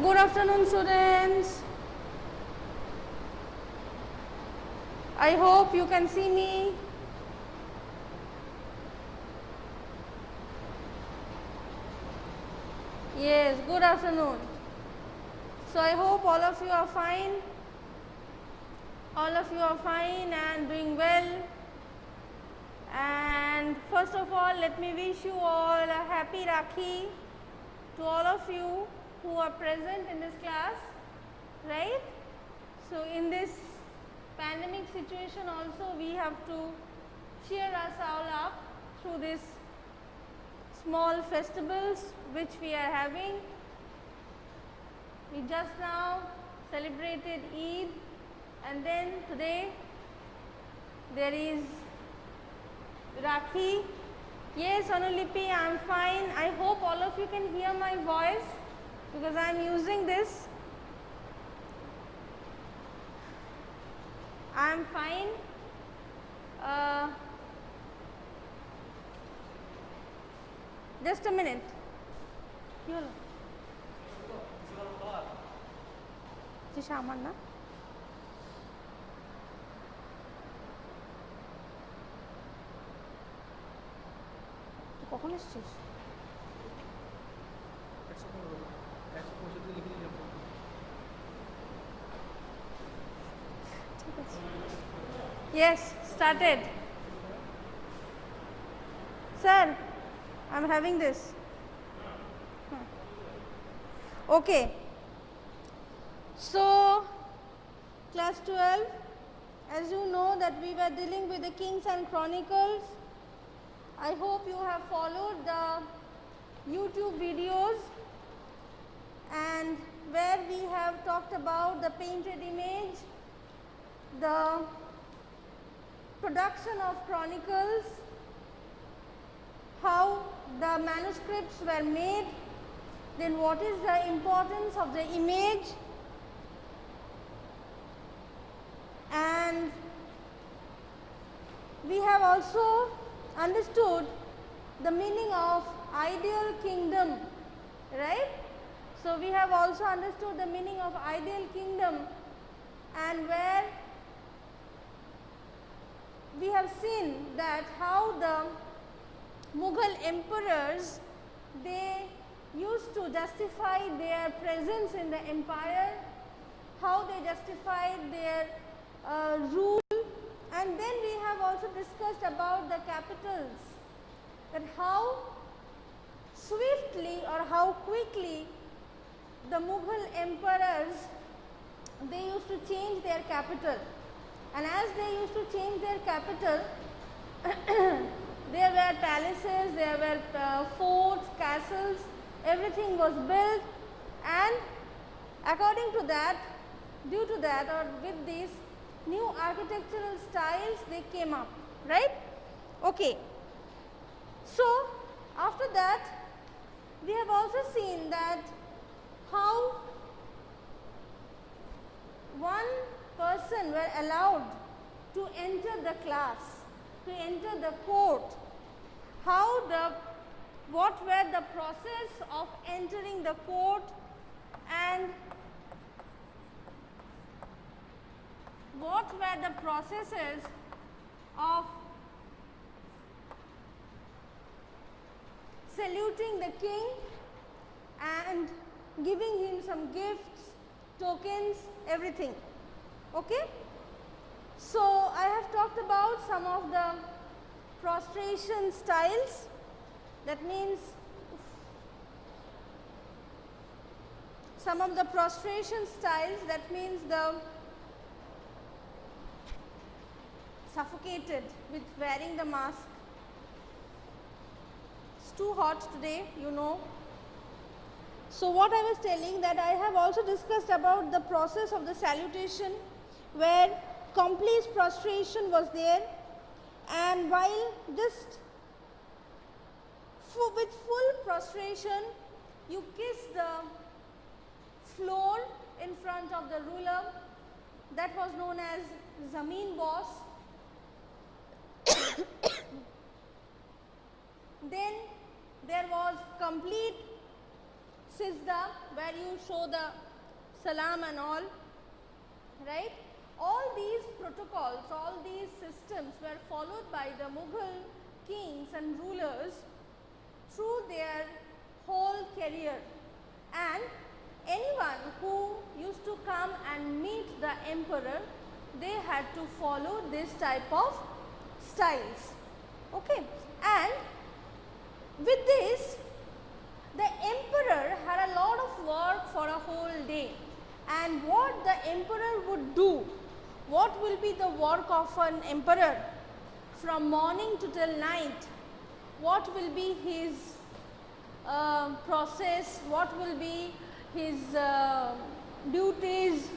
Good afternoon, students. I hope you can see me. Yes, good afternoon. So I hope all of you are fine. All of you are fine and doing well. And first of all, let me wish you all a happy Rakhi to all of you who are present in this class, right? So in this pandemic situation also we have to cheer us all up through these small festivals which we are having. We just now celebrated Eid, and then today there is Rakhi. Yes, Anulipi, I am fine. I hope all of you can hear my voice because I am using this. I am fine. Just a minute. Shaman, কখন এসেছিস? Yes, started. Sir, I am having this. Okay. So, class 12, as you know that we were dealing with the Kings and Chronicles. I hope you have followed the YouTube videos, and where we have talked about the painted image, the production of chronicles, how the manuscripts were made, then what is the importance of the image, and we have also understood the meaning of ideal kingdom, right? So we have also understood the meaning of ideal kingdom, and where we have seen that how the Mughal emperors, they used to justify their presence in the empire, how they justified their rule. And then we have also discussed about the capitals, that how swiftly or how quickly the Mughal emperors, they used to change their capital, and as they used to change their capital there were palaces, there were forts, castles, everything was built, and according to that, due to that or with these new architectural styles they came up, right? Okay. So after that we have also seen that how one person were allowed to enter the class, to enter the court, what were the process of entering the court, and what were the processes of saluting the king and giving him some gifts, tokens, everything. Okay? So I have talked about some of the prostration styles. That means some of the prostration styles, that means the suffocated with wearing the mask. It's too hot today, you know. So what I was telling, that I have also discussed about the process of the salutation, where complete prostration was there, and while just with full prostration you kiss the floor in front of the ruler, that was known as Zameen Boss. Then there was complete Sizda, where you show the salam and all, right? All these protocols, all these systems were followed by the Mughal kings and rulers through their whole career, and anyone who used to come and meet the emperor, they had to follow this type of styles. Okay, and with this, the emperor had a lot of work for a whole day, and what the emperor would do, what will be the work of an emperor from morning to till night, what will be his process, what will be his duties,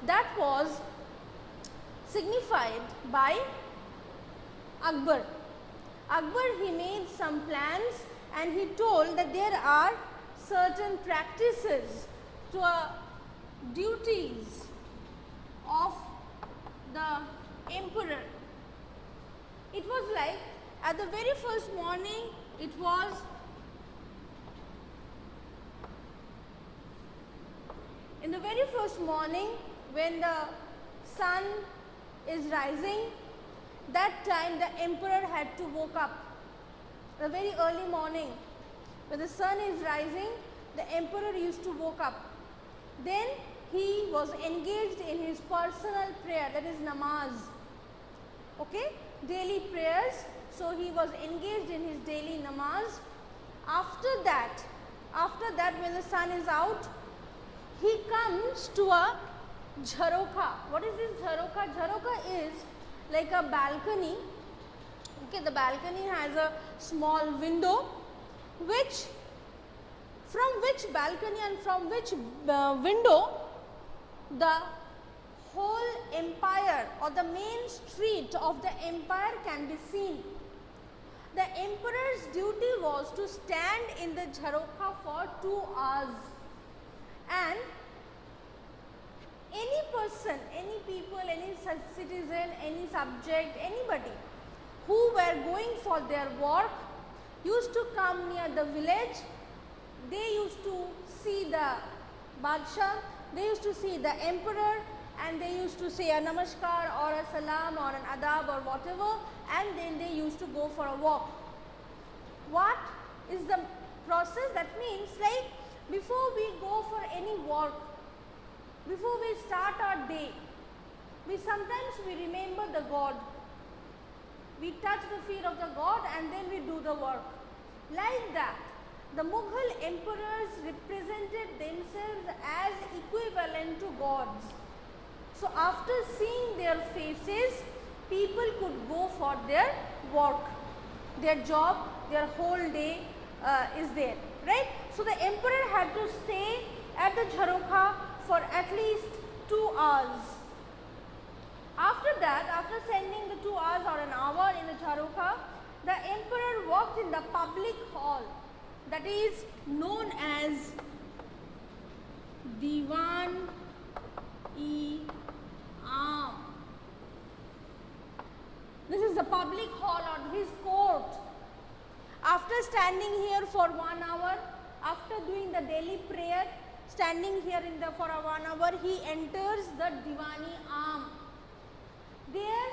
that was signified by Akbar. Akbar, he made some plans and he told that there are certain practices to duties of the emperor. It was like at the very first morning, it was in the very first morning when the sun is rising, that time the emperor had to woke up. The very early morning when the sun is rising, the emperor used to woke up. Then he was engaged in his personal prayer, that is namaz, okay, daily prayers. So he was engaged in his daily namaz. After that when the sun is out, he comes to a jharoka. What is this jharoka? Jharoka is like a balcony. Okay, the balcony has a small window, from which balcony and from which window the whole empire or the main street of the empire can be seen. The emperor's duty was to stand in the jharoka for 2 hours, and any person, any people, any citizen, any subject, anybody who were going for their work used to come near the village. They used to see the Badshah, they used to see the emperor, and they used to say a namaskar or a salam or an adab or whatever, and then they used to go for a walk. What is the process? That means like before we go for any work, before we start our day, sometimes we remember the God. We touch the feet of the God and then we do the work. Like that, the Mughal emperors represented themselves as equivalent to gods. So after seeing their faces, people could go for their work, their job, their whole day is there, right? So the emperor had to stay at the jharoka for at least 2 hours. After that, after spending the 2 hours or an hour in the jharoka, the emperor walked in the public hall, that is known as Diwan-e-Aam. This is the public hall or his court. After standing here for 1 hour, after doing the daily prayer, standing here for 1 hour, he enters the Diwan-e-Aam. There,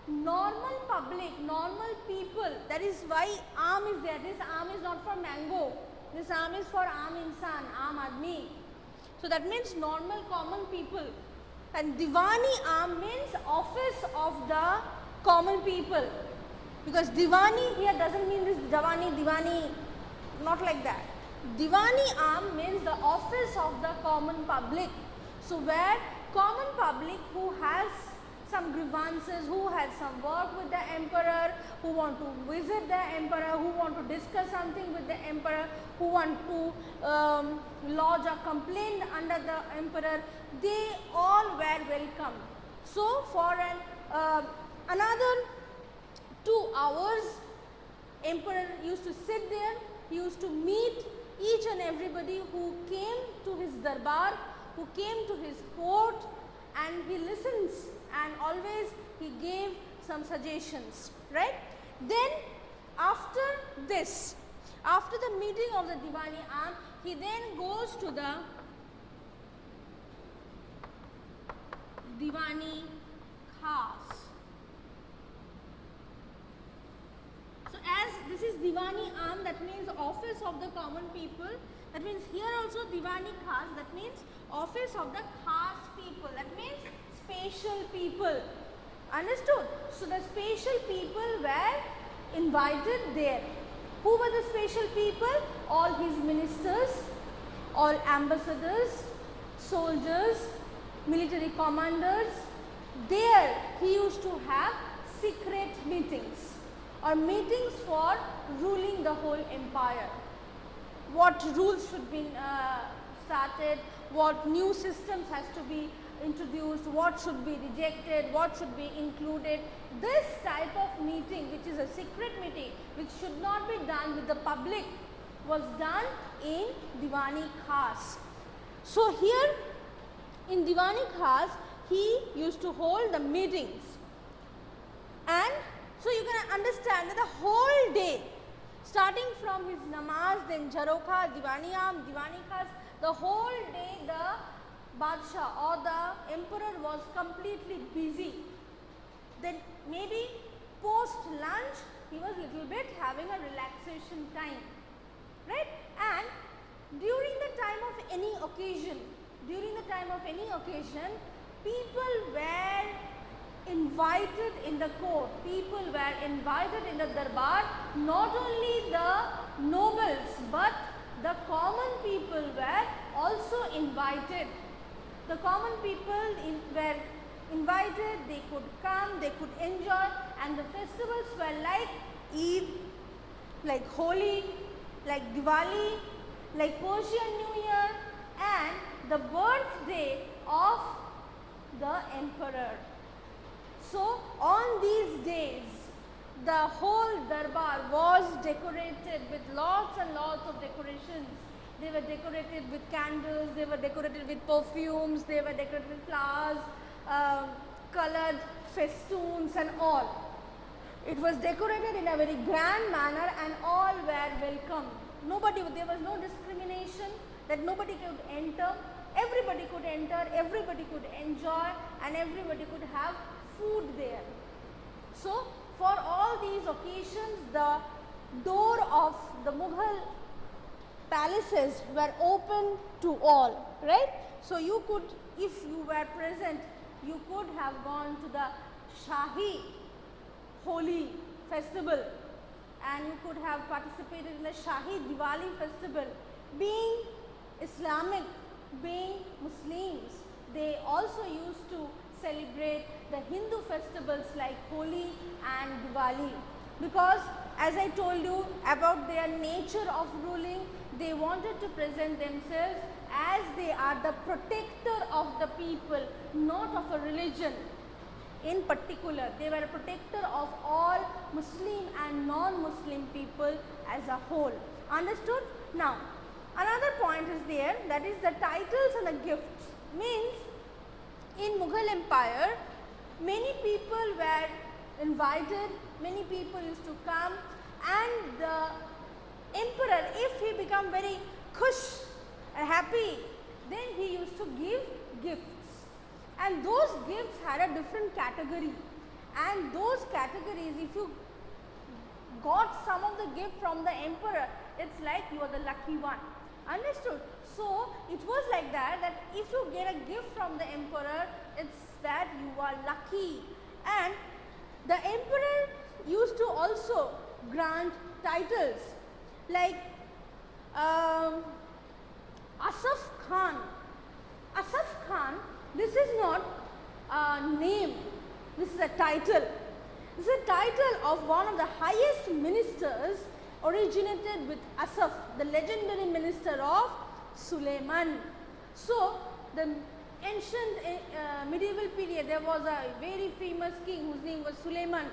normal public, normal people, that is why Aam is there. This Aam is not for mango. This Aam is for Aam Insan, Aam Admi. So that means normal common people. And Diwani-Aam means office of the common people. Because Diwani here doesn't mean this Diwani, not like that. Diwani-Aam means the office of the common public. So where common public who has some grievances, who has some work with the emperor, who want to visit the emperor, who want to discuss something with the emperor, who want to lodge a complaint under the emperor, they all were welcome. So for another 2 hours, emperor used to sit there, he used to meet each and everybody who came to his darbar, who came to his court, and he listens and always he gave some suggestions, right? Then after this, After the meeting of the Diwani Am, he then goes to the Diwani Khas. So as this is Diwani Am, that means office of the common people. That means here also Diwani Khas, that means office of the Khas people. That means special people. Understood? So the special people were invited there. Who were the special people? All his ministers, all ambassadors, soldiers, military commanders. There he used to have secret meetings or meetings for ruling the whole empire. What rules should be started, what new systems has to be introduced, what should be rejected, what should be included. This type of meeting, which is a secret meeting, which should not be done with the public, was done in Diwani Khas. So here in Diwani Khas, he used to hold the meetings, and so you can understand that the whole day, starting from his namaz, then Jharokha, Diwani Am, Diwani Khas, the whole day the Badshah or the emperor was completely busy. Then maybe post lunch he was little bit having a relaxation time, right? And during the time of any occasion, people were invited in the court, people were invited in the darbar. Not only the nobles but the common people were also invited. The common people were invited, they could come, they could enjoy, and the festivals were like Eid, like Holi, like Diwali, like Persian New Year, and the birthday of the emperor. So on these days, the whole darbar was decorated with lots and lots of decorations. They were decorated with candles, they were decorated with perfumes, they were decorated with flowers, colored festoons and all. It was decorated in a very grand manner and all were welcome. There was no discrimination that nobody could enter. Everybody could enter, everybody could enjoy, and everybody could have food there. So for all these occasions, the door of the Mughal palaces were open to all, right? So you could, if you were present, you could have gone to the Shahi Holi festival and you could have participated in the Shahi Diwali festival. Being Islamic, being Muslims, they also used to celebrate the Hindu festivals like Holi and Diwali, because as I told you about their nature of ruling, they wanted to present themselves as they are the protector of the people, not of a religion in particular. They were a protector of all Muslim and non-Muslim people as a whole. Understood? Now, another point is there, that is the titles and the gifts. Means in Mughal Empire, many people were invited, many people used to come, and the emperor, if he become very khush and happy, then he used to give gifts. And those gifts had a different category, and those categories, if you got some of the gift from the emperor, it's like you are the lucky one. Understood? So it was like that, that if you get a gift from the emperor, it's that you are lucky. And the emperor used to also grant titles like Asaf Khan. Asaf Khan, this is not a name, this is a title. This is a title of one of the highest ministers, originated with Asaf, the legendary minister of Suleiman. So the ancient medieval period, there was a very famous king whose name was Suleiman,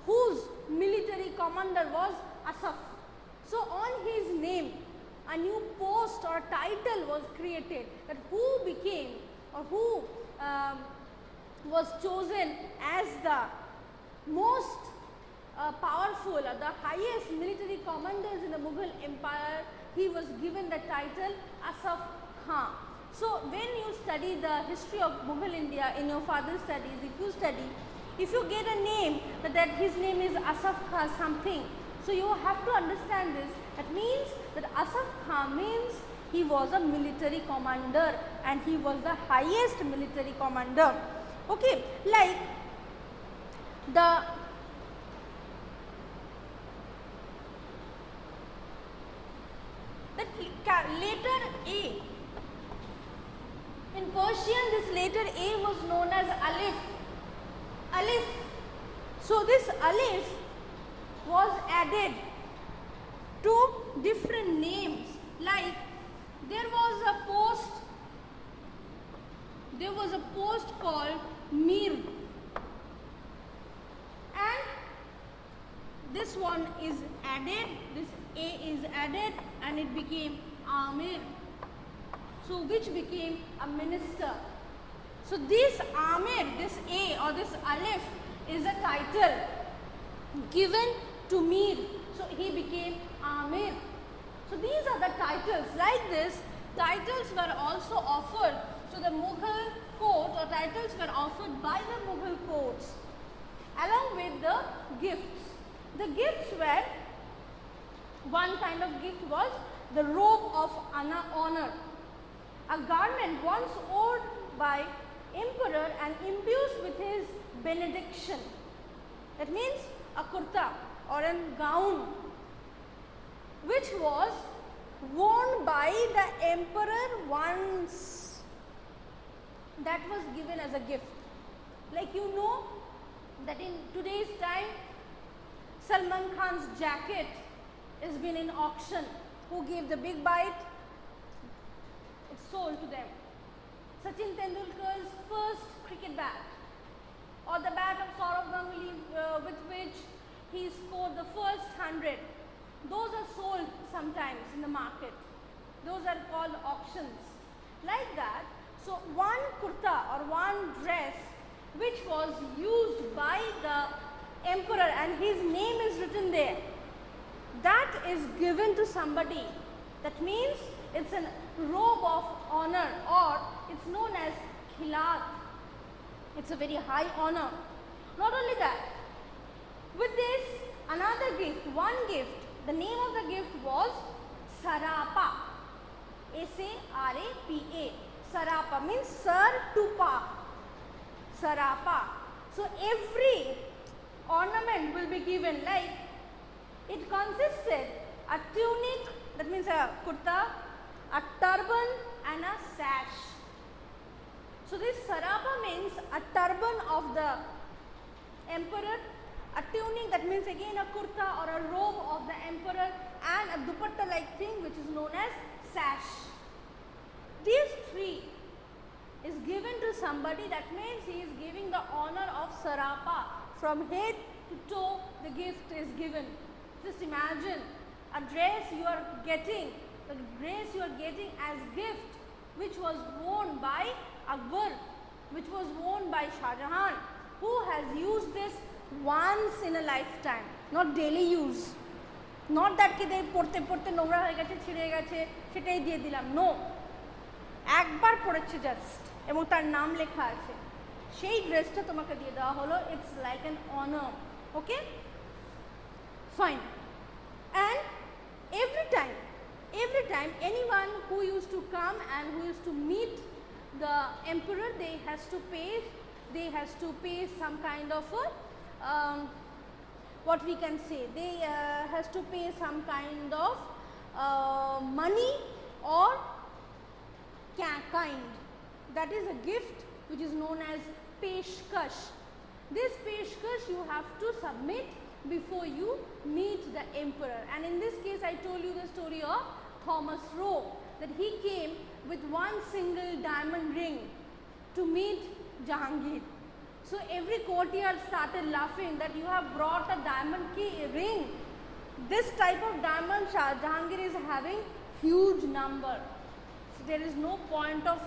whose military commander was Asaf. So on his name, a new post or title was created, that who became or who was chosen as the most powerful or the highest military commanders in the Mughal Empire, he was given the title Asaf Khan. So when you study the history of Mughal India in your further studies, if you get a name that his name is Asaf Khan something, so you have to understand this. That means that Asaf Khan means he was a military commander and he was the highest military commander. Okay, like the letter A. In Persian, this letter A was known as Alif. Alif. So this Alif was added to different names. Like there was a post called Mir, and this one is added, this A is added, and it became Amir, so which became a minister. So this Amir, this A or this Alif is a title given to Mir, so he became Amir. So these are the titles. Like this, titles were also offered to the Mughal court, or titles were offered by the Mughal courts along with the gifts. The gifts were, one kind of gift was the robe of honor, a garment once worn by emperor and imbued with his benediction. That means a kurta or a gown which was worn by the emperor once, that was given as a gift. Like you know that in today's time Salman Khan's jacket has been in auction. Who gave the big bite? It's sold to them. Sachin Tendulkar's first cricket bat, or the bat of Saurav Ganguly with which he scored the first 100. Those are sold sometimes in the market. Those are called auctions. Like that, so one kurta or one dress which was used by the emperor and his name is written there, that is given to somebody. That means it's a robe of honor, or it's known as khilat. It's a very high honor. Not only that, with this another gift, one gift, the name of the gift was Sarapa. S-A-R-A-P-A. Sarapa means sir to pa. Sarapa. So every ornament will be given, like it consisted a tunic, that means a kurta, a turban and a sash. So this sarapa means a turban of the emperor, a tunic, that means again a kurta or a robe of the emperor, and a dupatta like thing which is known as sash. These three is given to somebody, that means he is giving the honor of sarapa. From head to toe the gift is given. Just imagine a dress you are getting, the dress you are getting as gift, which was worn by Akbar, which was worn by Shah Jahan, who has used this once in a lifetime, not daily use. Not that ki they porte নোংরা হয়ে গেছে, ছিঁড়ে গেছে, সেটাই দিয়ে দিলাম, no, একবার পড়েছে জাস্ট এবং তার নাম লেখা আছে, সেই ড্রেসটা তোমাকে দিয়ে দেওয়া হলো. It's like an honor. Okay, fine. And every time anyone who used to come and who used to meet the emperor, they has to pay some kind of a what we can say, they has to pay some kind of money or kind. That is a gift which is known as peshkash. This peshkash you have to submit before you meet the emperor. And in this case I told you the story of Thomas Roe, that he came with one single diamond ring to meet Jahangir. So every courtier started laughing that you have brought a diamond ring. This type of diamond Jahangir is having huge number. So there is no point of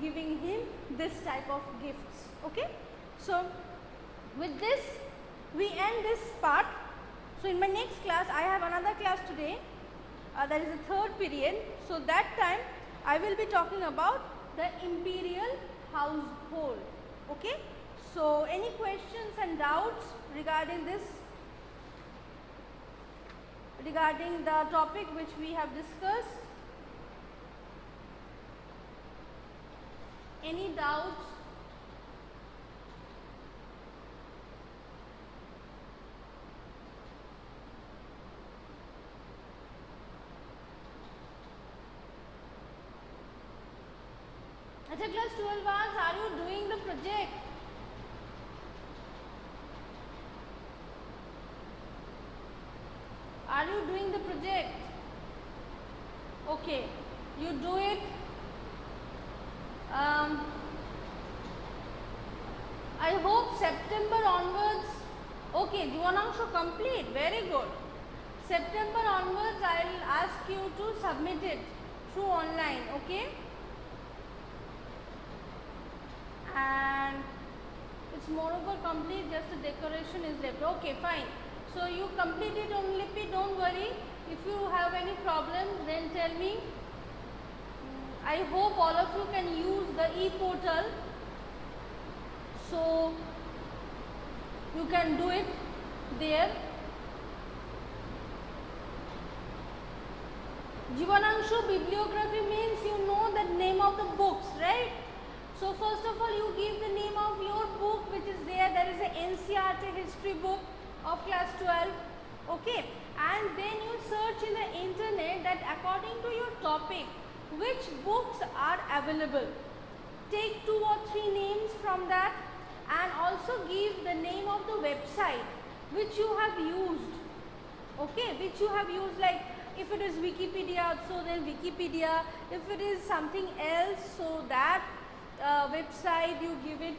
giving him this type of gifts. Okay. So with this we end this part. So in my next class, I have another class today, that is the third period. So that time I will be talking about the imperial household. Okay. So any questions and doubts regarding this, regarding the topic which we have discussed? Any doubts? Acha, class 12 hours, are you doing the project? Are you doing the project? Okay, you do it. I hope September onwards. Okay, Jivanangshu complete. Very good. September onwards, I will ask you to submit it through online. Okay. And it's moreover complete. Just the decoration is left. Okay, fine. So you complete it only. Don't worry. If you have any problems, then tell me. I hope all of you can use the e-portal, so you can do it there. Jivanangshu, bibliography means you know the name of the books, right? So first of all, you give the name of your book which is there. There is a NCERT history book of class 12. Okay, and then you search in the internet that according to your topic, which books are available. Take 2 or 3 names from that and also give the name of the website which you have used. Okay, which you have used, like if it is Wikipedia, so then Wikipedia. If it is something else, so that website you give it.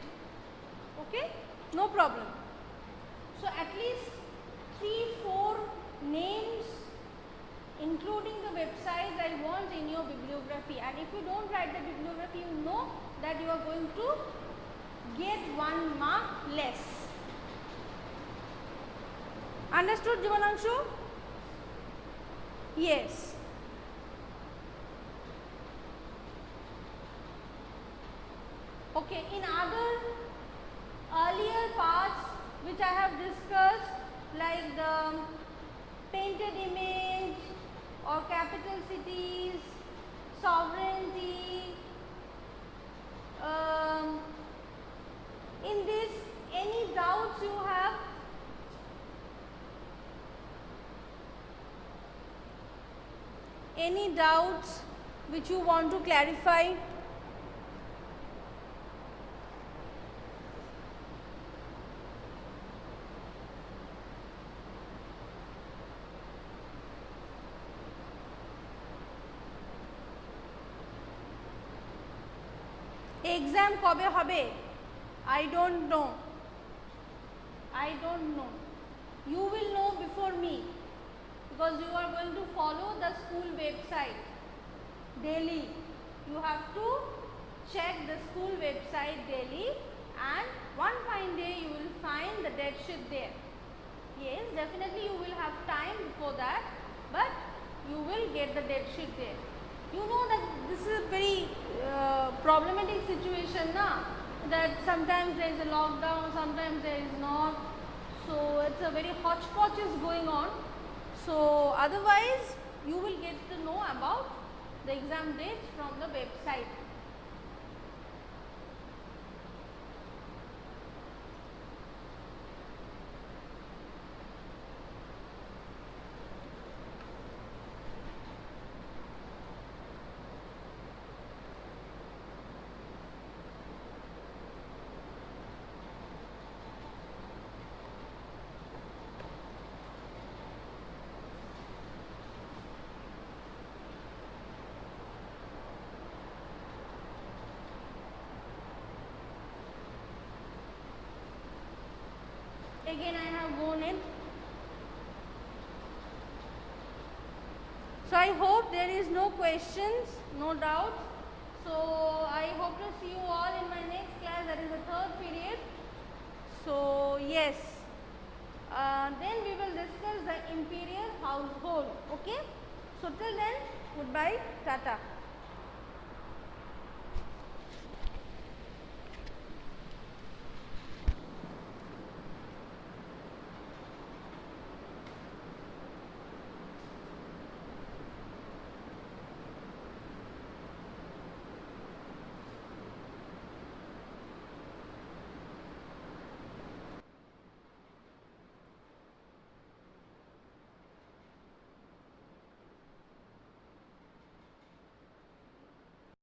Okay, no problem. So at least 3-4 names including the websites I want in your bibliography, and if you don't write the bibliography, you know that you are going to get 1 mark less. Understood, Jivanangshu? Yes. Okay, in other earlier parts which I have discussed, like the painted image or capital cities, sovereignty, in this any doubts you have? Any doubts which you want to clarify? Exam कबे होबे? I don't know. I don't know. You will know before me, because you are going to follow the school website daily. You have to check the school website daily, and one fine day you will find the date sheet there. Yes, definitely you will have time before that, but you will get the date sheet there. You know that this is a very problematic situation now, that sometimes there is a lockdown, sometimes there is not. So it's a very hodgepodge is going on. So otherwise you will get to know about the exam dates from the website. Again I have gone in. So I hope there is no questions, no doubts. So I hope to see you all in my next class, that is the third period. So yes, then we will discuss the imperial household. Okay. So till then, goodbye, tata.